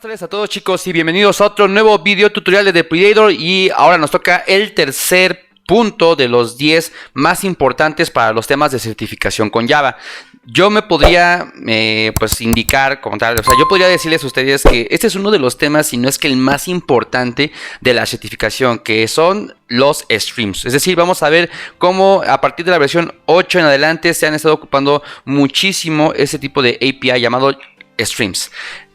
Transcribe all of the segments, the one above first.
tardes a todos, chicos, y bienvenidos a otro nuevo video tutorial de The Predator. Y ahora nos toca el tercer punto de los 10 más importantes para los temas de certificación con Java. Yo me podría pues indicar como tal, o sea, yo podría decirles a ustedes que este es uno de los temas, si no es que el más importante de la certificación, que son los streams. Es decir, vamos a ver cómo a partir de la versión 8 en adelante se han estado ocupando muchísimo ese tipo de API llamado streams.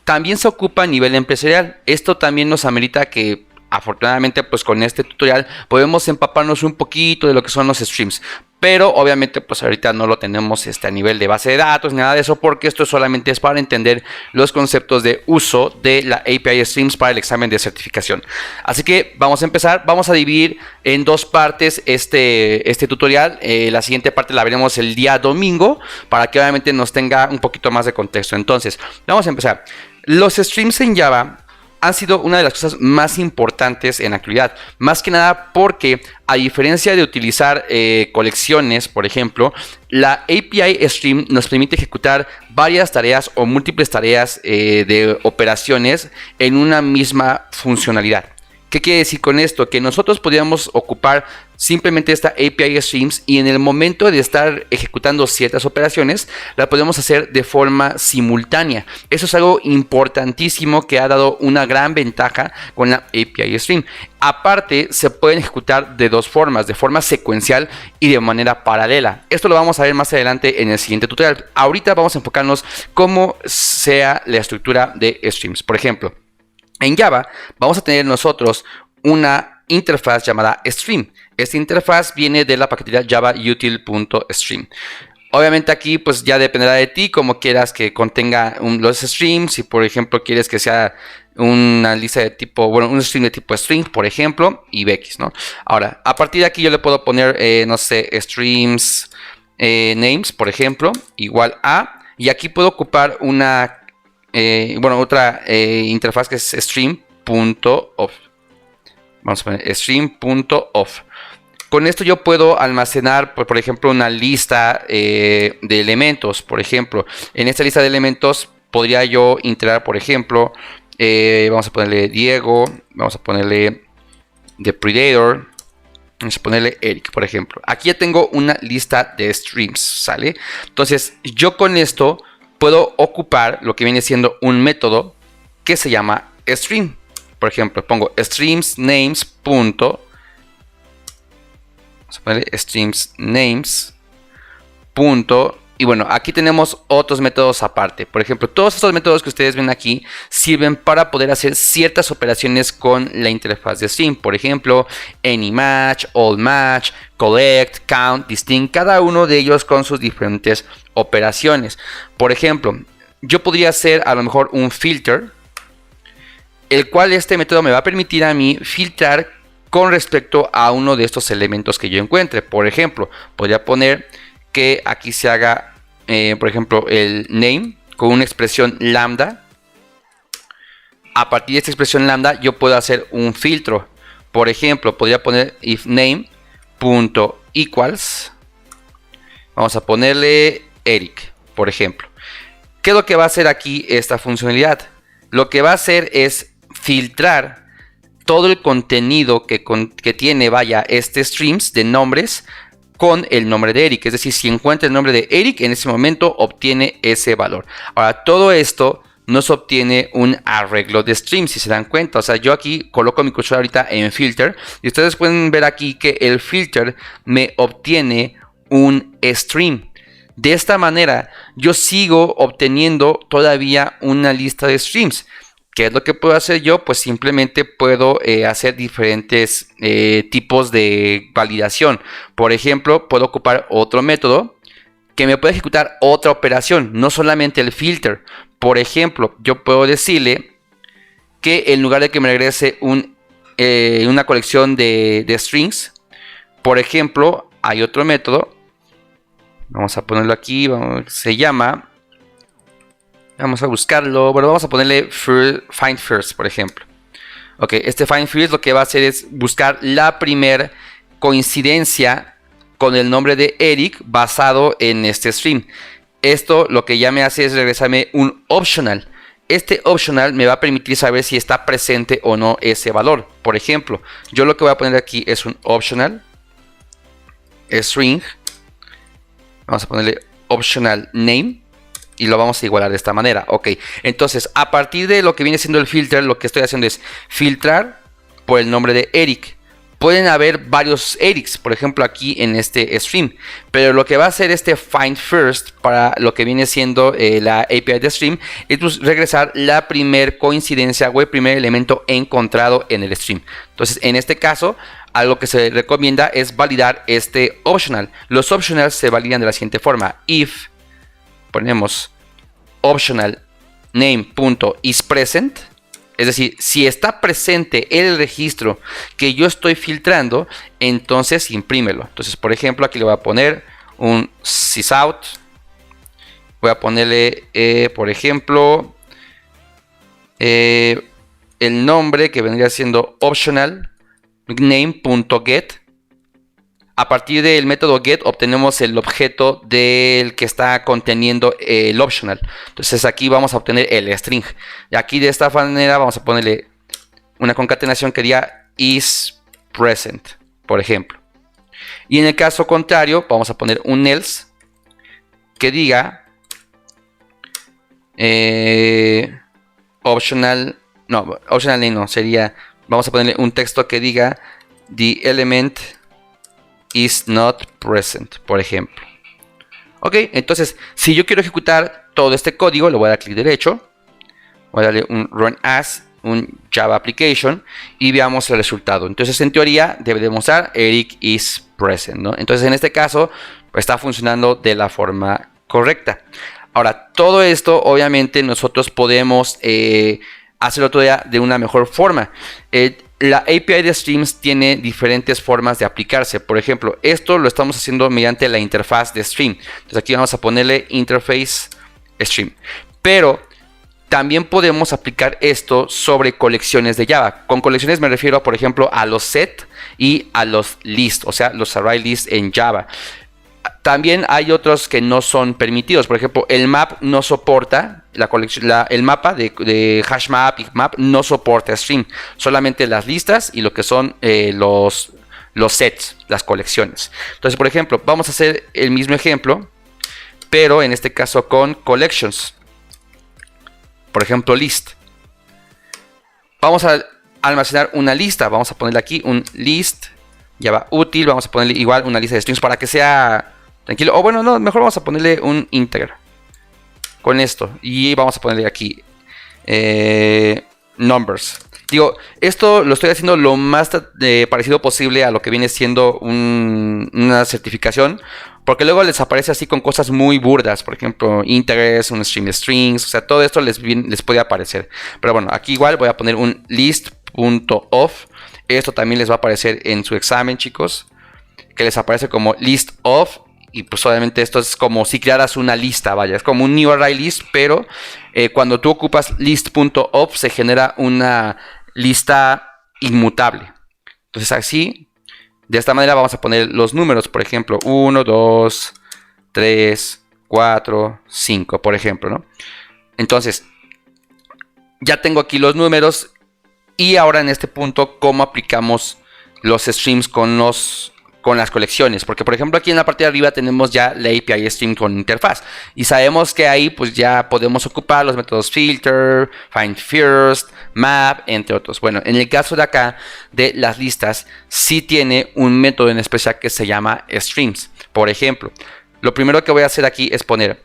También se ocupa a nivel empresarial. Esto también nos amerita que, afortunadamente, pues con este tutorial podemos empaparnos un poquito de lo que son los streams. Pero obviamente pues ahorita no lo tenemos a nivel de base de datos ni nada de eso, porque esto solamente es para entender los conceptos de uso de la API Streams para el examen de certificación. Así que vamos a empezar. Vamos a dividir en dos partes este tutorial. La siguiente parte la veremos el día domingo, para que obviamente nos tenga un poquito más de contexto. Entonces, vamos a empezar. Los streams en Java han sido una de las cosas más importantes en la actualidad, más que nada porque, a diferencia de utilizar colecciones, por ejemplo, la API Stream nos permite ejecutar varias tareas o múltiples tareas de operaciones en una misma funcionalidad. ¿Qué quiere decir con esto? Que nosotros podríamos ocupar simplemente esta API Streams y en el momento de estar ejecutando ciertas operaciones, la podemos hacer de forma simultánea. Eso es algo importantísimo que ha dado una gran ventaja con la API Stream. Aparte, se pueden ejecutar de dos formas, de forma secuencial y de manera paralela. Esto lo vamos a ver más adelante en el siguiente tutorial. Ahorita vamos a enfocarnos cómo sea la estructura de streams. Por ejemplo, en Java vamos a tener nosotros una interfaz llamada stream. Esta interfaz viene de la paquetería javautil.stream. Obviamente aquí pues ya dependerá de ti cómo quieras que contenga los streams. Si por ejemplo quieres que sea una lista de tipo, bueno, un stream de tipo string, por ejemplo, y bx, ¿no? Ahora, a partir de aquí yo le puedo poner, no sé, streams names, por ejemplo, igual a, y aquí puedo ocupar una otra interfaz que es stream.off. Vamos a poner stream.off. Con esto yo puedo almacenar, por ejemplo, una lista de elementos. Por ejemplo, en esta lista de elementos podría yo integrar, por ejemplo, vamos a ponerle Diego, vamos a ponerle The Predator, vamos a ponerle Eric, por ejemplo. Aquí ya tengo una lista de streams, ¿sale? Entonces, yo con esto puedo ocupar lo que viene siendo un método que se llama stream. Por ejemplo, pongo streams names. Vamos a ponerle streams names. Y bueno, aquí tenemos otros métodos aparte. Por ejemplo, todos estos métodos que ustedes ven aquí sirven para poder hacer ciertas operaciones con la interfaz de stream. Por ejemplo, anyMatch, allMatch, collect, count, distinct, cada uno de ellos con sus diferentes operaciones. Por ejemplo, yo podría hacer a lo mejor un filter, el cual este método me va a permitir a mí filtrar con respecto a uno de estos elementos que yo encuentre. Por ejemplo, podría poner que aquí se haga, por ejemplo, el name con una expresión lambda. A partir de esta expresión lambda yo puedo hacer un filtro. Por ejemplo, podría poner if name.equals. Vamos a ponerle Eric, por ejemplo. ¿Qué es lo que va a hacer aquí esta funcionalidad? Lo que va a hacer es filtrar todo el contenido que tiene, vaya, este streams de nombres con el nombre de Eric. Es decir, si encuentra el nombre de Eric, en ese momento obtiene ese valor. Ahora, todo esto nos obtiene un arreglo de streams, si se dan cuenta. O sea, yo aquí coloco mi cursor ahorita en filter y ustedes pueden ver aquí que el filter me obtiene un stream. De esta manera, yo sigo obteniendo todavía una lista de streams. ¿Qué es lo que puedo hacer yo? Pues simplemente puedo hacer diferentes tipos de validación. Por ejemplo, puedo ocupar otro método que me puede ejecutar otra operación, no solamente el filter. Por ejemplo, yo puedo decirle que en lugar de que me regrese una colección de strings, por ejemplo, hay otro método. Vamos a ponerlo aquí, se llama... Vamos a buscarlo. Bueno, vamos a ponerle find first, por ejemplo. Ok, este find first lo que va a hacer es buscar la primera coincidencia con el nombre de Eric basado en este string. Esto lo que ya me hace es regresarme un optional. este optional me va a permitir saber si está presente o no ese valor. Por ejemplo, yo lo que voy a poner aquí es un optional string. Vamos a ponerle optional name y lo vamos a igualar de esta manera. Ok, entonces a partir de lo que viene siendo el filter, lo que estoy haciendo es filtrar por el nombre de Eric. Pueden haber varios Erics, por ejemplo aquí en este stream, pero lo que va a hacer este find first para lo que viene siendo la API de stream es pues, regresar la primer coincidencia o el primer elemento encontrado en el stream. Entonces en este caso algo que se recomienda es validar este optional. Los optionals se validan de la siguiente forma: if ponemos optional name.isPresent, es decir, si está presente el registro que yo estoy filtrando, entonces imprímelo. Entonces, por ejemplo, aquí le voy a poner un sysout. Voy a ponerle, por ejemplo, el nombre que vendría siendo optional name.get. A partir del método get obtenemos el objeto del que está conteniendo el optional. Entonces aquí vamos a obtener el string. Y aquí de esta manera vamos a ponerle una concatenación que diga isPresent, por ejemplo. Y en el caso contrario vamos a poner un else que diga optional name no, sería, vamos a ponerle un texto que diga the element is not present, por ejemplo. Ok, entonces si yo quiero ejecutar todo este código, le voy a dar clic derecho, voy a darle un run as, un Java application y veamos el resultado. Entonces en teoría debe demostrar Eric is present, ¿no? Entonces en este caso está funcionando de la forma correcta. Ahora, todo esto obviamente nosotros podemos hacerlo todavía de una mejor forma. La API de Streams tiene diferentes formas de aplicarse. Por ejemplo, esto lo estamos haciendo mediante la interfaz de Stream. Entonces aquí vamos a ponerle interface Stream. Pero también podemos aplicar esto sobre colecciones de Java. Con colecciones me refiero, por ejemplo, a los set y a los list, o sea, los array list en Java. También hay otros que no son permitidos. Por ejemplo, el map no soporta la colección, el mapa de hash map y map no soporta stream. Solamente las listas y lo que son los sets, las colecciones. Entonces, por ejemplo, vamos a hacer el mismo ejemplo, pero en este caso con collections. Por ejemplo, list. Vamos a almacenar una lista. Vamos a ponerle aquí un list Java útil. Vamos a ponerle igual una lista de strings para que sea tranquilo. O bueno, no, mejor vamos a ponerle un integer con esto. Y vamos a ponerle aquí numbers. Digo, esto lo estoy haciendo lo más parecido posible a lo que viene siendo una certificación. Porque luego les aparece así con cosas muy burdas. Por ejemplo, integers, un string de strings. O sea, todo esto les puede aparecer. Pero bueno, aquí igual voy a poner un list.of. Esto también les va a aparecer en su examen, chicos. Que les aparece como list of. Y pues obviamente esto es como si crearas una lista, vaya. Es como un new array list, pero cuando tú ocupas list.of se genera una lista inmutable. Entonces así, de esta manera vamos a poner los números. Por ejemplo, 1, 2, 3, 4, 5, por ejemplo, ¿no? Entonces, ya tengo aquí los números. Y ahora en este punto, ¿cómo aplicamos los streams con las colecciones? Porque por ejemplo aquí en la parte de arriba tenemos ya la API Stream con interfaz. Y sabemos que ahí pues ya podemos ocupar los métodos filter, find first, map, entre otros. Bueno, en el caso de acá de las listas, sí tiene un método en especial que se llama streams. Por ejemplo, lo primero que voy a hacer aquí es poner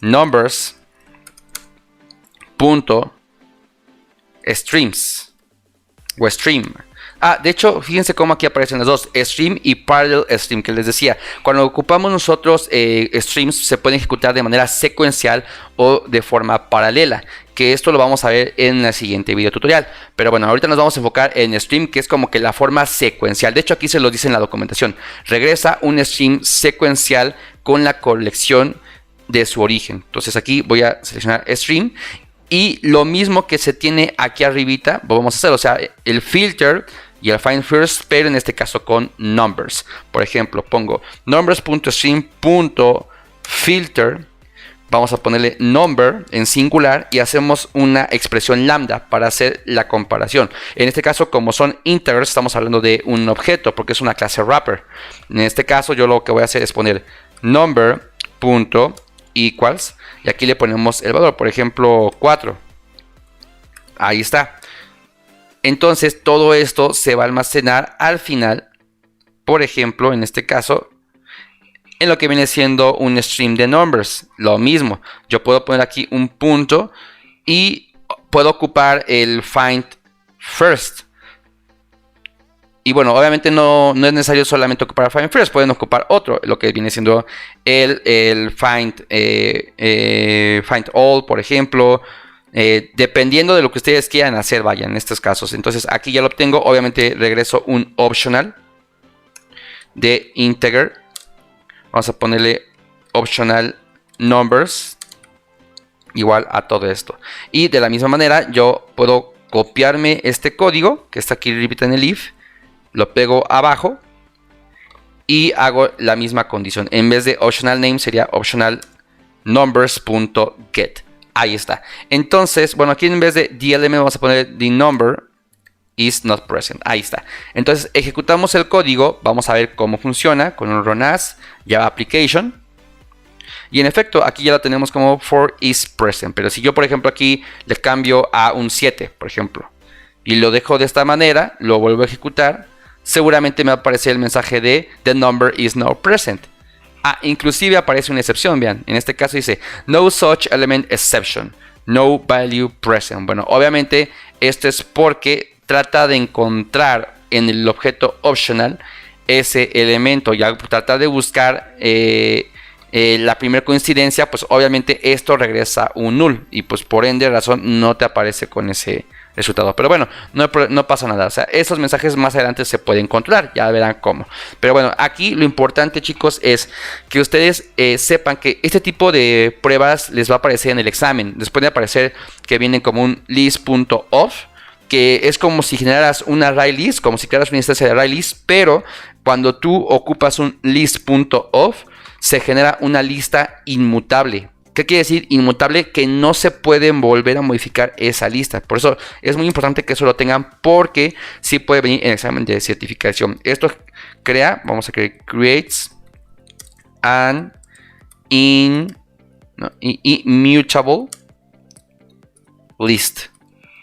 numbers.streams o stream. De hecho, fíjense cómo aquí aparecen las dos, stream y parallel stream, que les decía. Cuando ocupamos nosotros streams, se pueden ejecutar de manera secuencial o de forma paralela. Que esto lo vamos a ver en el siguiente video tutorial. Pero bueno, ahorita nos vamos a enfocar en stream, que es como que la forma secuencial. De hecho, aquí se lo dice en la documentación. Regresa un stream secuencial con la colección de su origen. Entonces aquí voy a seleccionar stream. Y lo mismo que se tiene aquí arribita, vamos a hacer, o sea, el filter y el find first, pero en este caso con numbers. Por ejemplo, pongo numbers.stream.filter vamos a ponerle number en singular y hacemos una expresión lambda para hacer la comparación. En este caso, como son integers, estamos hablando de un objeto porque es una clase wrapper. En este caso, yo lo que voy a hacer es poner number.equals y aquí le ponemos el valor, por ejemplo, 4. Ahí está. Entonces, todo esto se va a almacenar al final, por ejemplo, en este caso, en lo que viene siendo un stream de numbers. Lo mismo, yo puedo poner aquí un punto y puedo ocupar el find first. Y bueno, obviamente no es necesario solamente ocupar find first, pueden ocupar otro, lo que viene siendo el find all, por ejemplo. Dependiendo de lo que ustedes quieran hacer, vaya, en estos casos. Entonces aquí ya lo obtengo, obviamente regreso un optional de integer. Vamos a ponerle optional numbers igual a todo esto. Y de la misma manera yo puedo copiarme este código que está aquí arriba en el if, lo pego abajo y hago la misma condición. En vez de optional name sería optional numbers.get. Ahí está. Entonces, bueno, aquí en vez de DLM vamos a poner the number is not present. Ahí está. Entonces ejecutamos el código. Vamos a ver cómo funciona con un run as Java application. Y en efecto, aquí ya lo tenemos como for is present. Pero si yo, por ejemplo, aquí le cambio a un 7, por ejemplo, y lo dejo de esta manera, lo vuelvo a ejecutar, seguramente me va a aparecer el mensaje de the number is not present. Inclusive aparece una excepción, vean. En este caso dice no such element exception, no value present. Bueno, obviamente esto es porque trata de encontrar en el objeto optional ese elemento y al tratar de buscar la primera coincidencia, pues obviamente esto regresa un null y pues por ende razón no te aparece con ese resultado. Pero bueno, no pasa nada. O sea, esos mensajes más adelante se pueden controlar, ya verán cómo. Pero bueno, aquí lo importante, chicos, es que ustedes sepan que este tipo de pruebas les va a aparecer en el examen. Les puede aparecer que vienen como un list.off, que es como si generaras un array list, como si crearas una instancia de array list, pero cuando tú ocupas un list.off, se genera una lista inmutable. ¿Qué quiere decir inmutable? Que no se pueden volver a modificar esa lista. Por eso es muy importante que eso lo tengan, porque sí puede venir en el examen de certificación. Esto crea, vamos a crear creates an immutable list.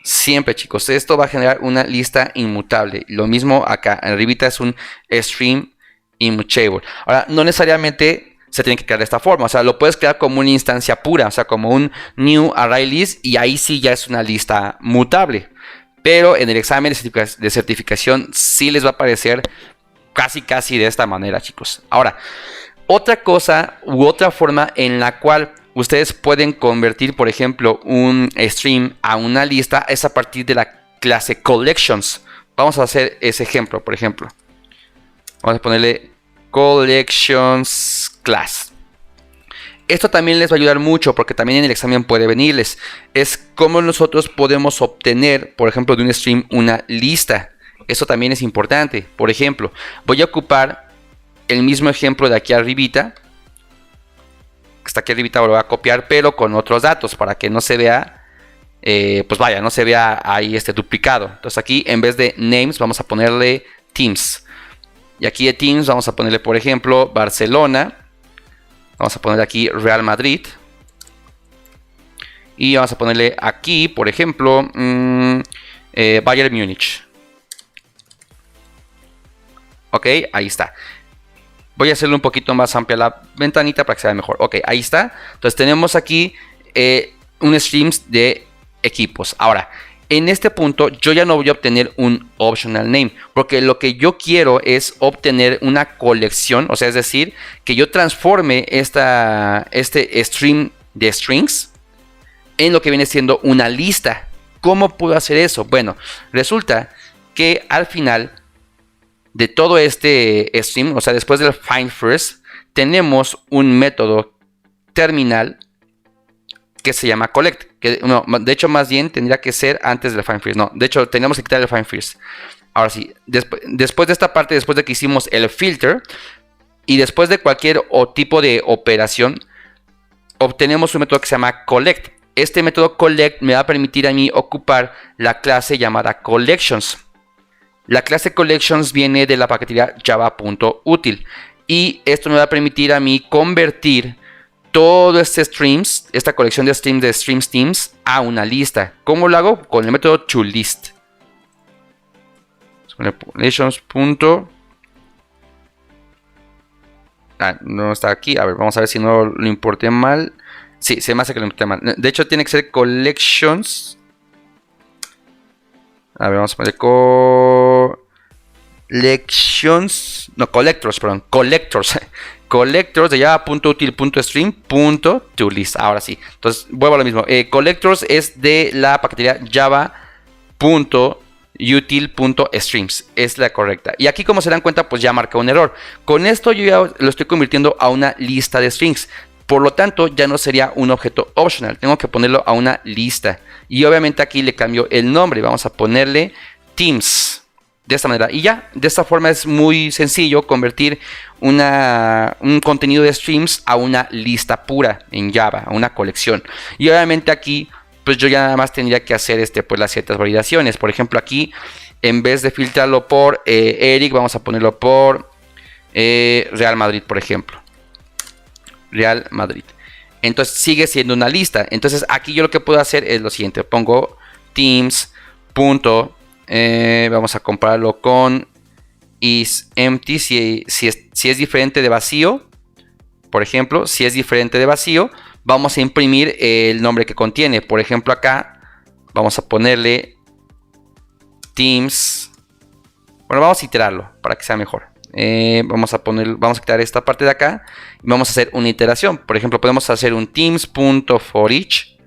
Siempre, chicos, esto va a generar una lista inmutable. Lo mismo acá, arribita es un stream immutable. Ahora, no necesariamente se tiene que crear de esta forma, o sea, lo puedes crear como una instancia pura, o sea, como un new array list, y ahí sí ya es una lista mutable. Pero en el examen de certificación sí les va a aparecer casi de esta manera, chicos. Ahora, otra cosa u otra forma en la cual ustedes pueden convertir, por ejemplo, un stream a una lista es a partir de la clase collections. Vamos a hacer ese ejemplo, por ejemplo. Vamos a ponerle collections class. Esto también les va a ayudar mucho porque también en el examen puede venirles. Es cómo nosotros podemos obtener, por ejemplo, de un stream una lista. Eso también es importante. Por ejemplo, voy a ocupar el mismo ejemplo de aquí arribita. Está aquí arribita, lo voy a copiar, pero con otros datos para que no se vea, pues vaya, no se vea ahí duplicado. Entonces aquí en vez de names vamos a ponerle teams. Y aquí de teams vamos a ponerle, por ejemplo, Barcelona. Vamos a ponerle aquí Real Madrid. Y vamos a ponerle aquí, por ejemplo, Bayern Múnich. Ok, ahí está. Voy a hacerle un poquito más amplia la ventanita para que se vea mejor. Ok, ahí está. Entonces tenemos aquí un streams de equipos. Ahora, en este punto yo ya no voy a obtener un optional name, porque lo que yo quiero es obtener una colección, o sea, es decir, que yo transforme este stream de strings en lo que viene siendo una lista. ¿Cómo puedo hacer eso? Bueno, resulta que al final de todo este stream, o sea, después del find first, tenemos un método terminal que se llama collect, que no, de hecho más bien tendría que ser antes del find first. No, de hecho tenemos que quitar el find first. Ahora sí, después de esta parte, después de que hicimos el filter y después de cualquier tipo de operación, obtenemos un método que se llama collect. Este método collect me va a permitir a mí ocupar la clase llamada collections. La clase collections viene de la paquetería java.util y esto me va a permitir a mí convertir todo este streams, esta colección de streams teams a una lista. ¿Cómo lo hago? Con el método toList. Collections. No está aquí. A ver, vamos a ver si no lo importé mal. Sí, se me hace que lo importé mal. De hecho, tiene que ser collections. A ver, vamos a poner collections. No, collectors, perdón. Collectors. Collectors de java.util.stream.toList. Ahora sí. Entonces, vuelvo a lo mismo. Collectors es de la paquetería java.util.streams. Es la correcta. Y aquí, como se dan cuenta, pues ya marca un error. Con esto yo ya lo estoy convirtiendo a una lista de strings. Por lo tanto, ya no sería un objeto optional. Tengo que ponerlo a una lista. Y obviamente aquí le cambio el nombre. Vamos a ponerle teams. De esta manera. Y ya, de esta forma es muy sencillo convertir un contenido de streams a una lista pura en Java, a una colección. Y obviamente aquí, pues yo ya nada más tendría que hacer pues las ciertas validaciones. Por ejemplo, aquí, en vez de filtrarlo por Eric, vamos a ponerlo por Real Madrid, por ejemplo. Real Madrid. Entonces sigue siendo una lista. Entonces aquí yo lo que puedo hacer es lo siguiente. Pongo teams. Vamos a compararlo con isEmpty. Si es diferente de vacío, por ejemplo, si es diferente de vacío, vamos a imprimir el nombre que contiene. Por ejemplo, acá vamos a ponerle teams. Bueno, vamos a iterarlo para que sea mejor. Vamos a quitar esta parte de acá y vamos a hacer una iteración. Por ejemplo, podemos hacer un teams.forEach.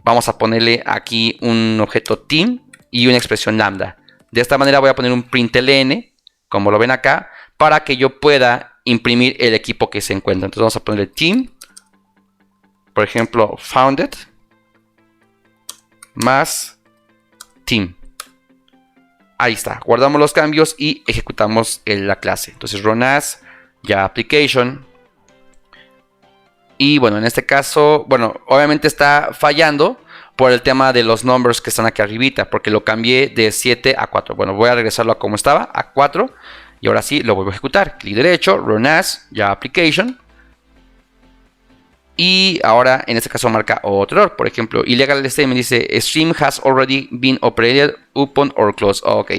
Vamos a ponerle aquí un objeto team y una expresión lambda. De esta manera voy a poner un println, como lo ven acá, para que yo pueda imprimir el equipo que se encuentra. Entonces vamos a ponerle team, por ejemplo, founded más team. Ahí está, guardamos los cambios y ejecutamos la clase. Entonces run as Java application. Y bueno, en este caso, bueno, obviamente está fallando por el tema de los numbers que están aquí arribita, porque lo cambié de 7 a 4. Bueno, voy a regresarlo a como estaba, a 4. Y ahora sí, lo vuelvo a ejecutar. Clic derecho, run as Java application. Y ahora, en este caso, marca otro error. Por ejemplo, illegal statement dice, stream has already been operated upon or closed. Ok.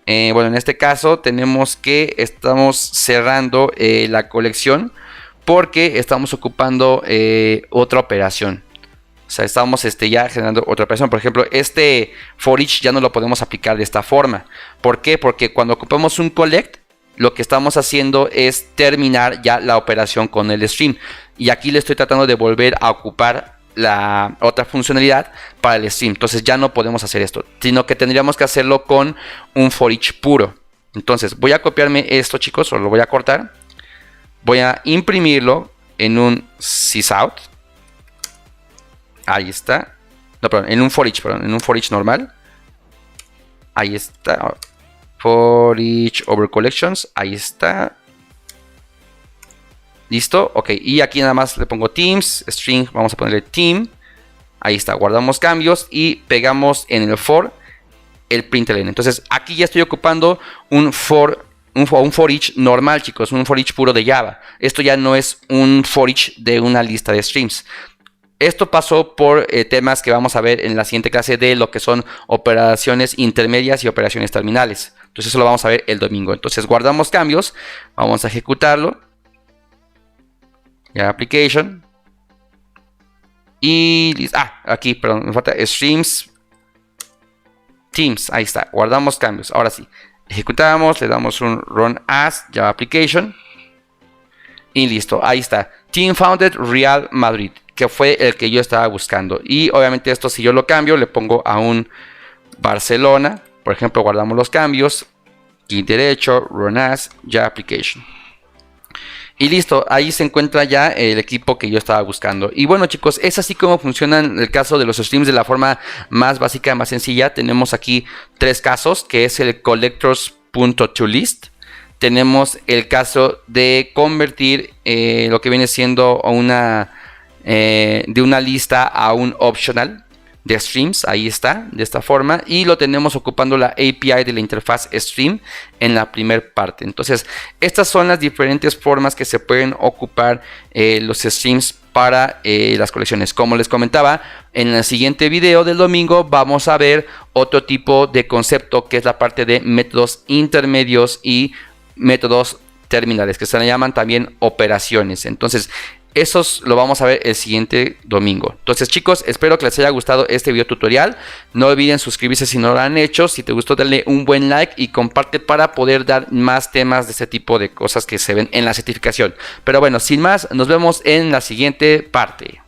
Bueno, en este caso, tenemos que estamos cerrando la colección porque estamos ocupando otra operación. O sea, estamos ya generando otra operación. Por ejemplo, este for each ya no lo podemos aplicar de esta forma. ¿Por qué? Porque cuando ocupamos un collect, lo que estamos haciendo es terminar ya la operación con el stream. Y aquí le estoy tratando de volver a ocupar la otra funcionalidad para el stream. Entonces ya no podemos hacer esto, sino que tendríamos que hacerlo con un for each puro. Entonces voy a copiarme esto, chicos, o lo voy a cortar. Voy a imprimirlo en un sysout. Ahí está. No, perdón, en un for each, normal. Ahí está. For each over collections. Ahí está. Listo. Ok. Y aquí nada más le pongo teams. String. Vamos a ponerle team. Ahí está. Guardamos cambios. Y pegamos en el for el println. Entonces aquí ya estoy ocupando un for each normal, chicos. Un for each puro de Java. Esto ya no es un for each de una lista de streams. Esto pasó por temas que vamos a ver en la siguiente clase de lo que son operaciones intermedias y operaciones terminales. Entonces eso lo vamos a ver el domingo. Entonces guardamos cambios. Vamos a ejecutarlo. Ya application. Y aquí, perdón, me falta streams. Teams, ahí está. Guardamos cambios. Ahora sí. Ejecutamos, le damos un run as Java application. Y listo, ahí está. Team founded Real Madrid, que fue el que yo estaba buscando. Y obviamente esto, si yo lo cambio, le pongo a un Barcelona. Por ejemplo, guardamos los cambios. Clic derecho, run as Java application. Y listo, ahí se encuentra ya el equipo que yo estaba buscando. Y bueno, chicos, es así como funciona en el caso de los streams de la forma más básica, más sencilla. Tenemos aquí tres casos, que es el collectors.toList. Tenemos el caso de convertir lo que viene siendo una de una lista a un optional de streams. Ahí está, de esta forma, y lo tenemos ocupando la API de la interfaz stream en la primera parte. Entonces, estas son las diferentes formas que se pueden ocupar los streams para las colecciones. Como les comentaba, en el siguiente video del domingo vamos a ver otro tipo de concepto, que es la parte de métodos intermedios y métodos terminales, que se le llaman también operaciones. Entonces, esos lo vamos a ver el siguiente domingo. Entonces, chicos, espero que les haya gustado este video tutorial. No olviden suscribirse si no lo han hecho. Si te gustó, dale un buen like y comparte para poder dar más temas de este tipo de cosas que se ven en la certificación. Pero bueno, sin más, nos vemos en la siguiente parte.